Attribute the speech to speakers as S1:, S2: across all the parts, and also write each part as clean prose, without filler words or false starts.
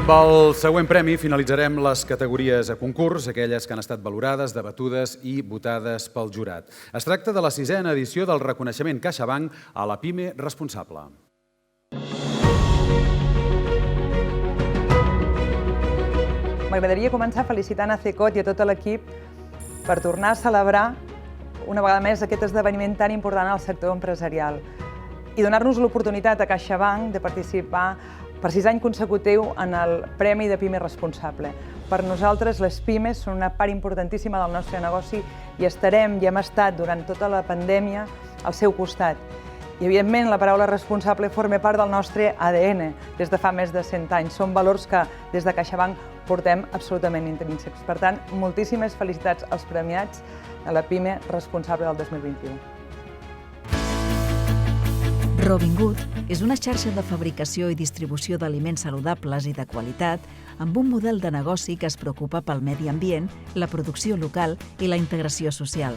S1: Amb el següent premi finalitzarem les categories a concurs, aquelles que han estat valorades, debatudes i votades pel jurat. Es tracta de la 6a edició del reconeixement CaixaBank a la PIME responsable.
S2: M'agradaria començar felicitant a CECOT i a tot l'equip per tornar a celebrar una vegada més aquest esdeveniment tan important al sector empresarial i donar-nos l'oportunitat a CaixaBank de participar per 6 anys consecutius en el Premi de PIME Responsable. Per nosaltres, les pimes són una part importantíssima del nostre negoci i estarem i hem estat durant tota la pandèmia al seu costat. I, evidentment, la paraula responsable forma part del nostre ADN des de fa més de 100 anys. Són valors que des de CaixaBank portem absolutament intrínsecs. Per tant, moltíssimes felicitats als premiats a la PIME Responsable del 2021.
S3: Robin Good és una xarxa de fabricació i distribució d'aliments saludables i de qualitat amb un model de negoci que es preocupa pel medi ambient, la producció local i la integració social.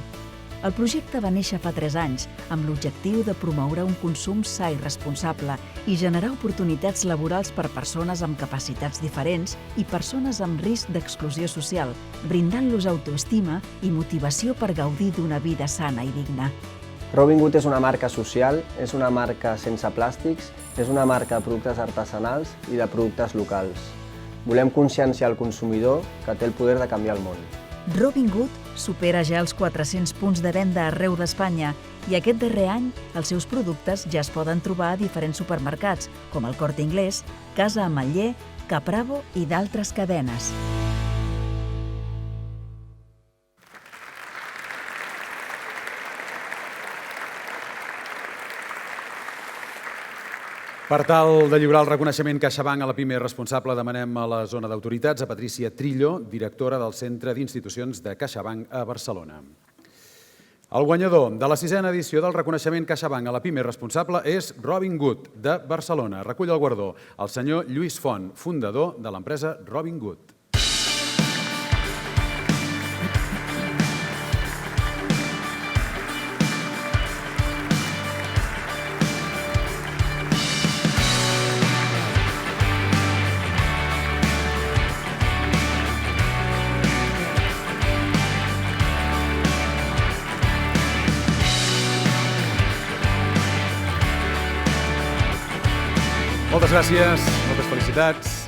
S3: El projecte va néixer fa 3 anys amb l'objectiu de promoure un consum sa i responsable i generar oportunitats laborals per persones amb capacitats diferents i persones amb risc d'exclusió social, brindant-los autoestima i motivació per gaudir d'una vida sana i digna.
S4: Robin Good és una marca social, és una marca sense plàstics, és una marca de productes artesanals i de productes locals. Volem conscienciar el consumidor que té el poder de canviar el món.
S3: Robin Good supera ja els 400 punts de venda arreu d'Espanya i aquest darrer any els seus productes ja es poden trobar a diferents supermercats, com el Corte Inglés, Casa Ametller, Capravo i d'altres cadenes.
S1: Per tal de lliurar el reconeixement CaixaBank a la PIME responsable, demanem a la zona d'autoritats a Patricia Trillo, directora del Centre d'Institucions de CaixaBank a Barcelona. El guanyador de la 6a edició del reconeixement CaixaBank a la PIME responsable és Robin Good, de Barcelona. Recull el guardó el senyor Lluís Font, fundador de l'empresa Robin Good. Moltes gràcies, moltes felicitats.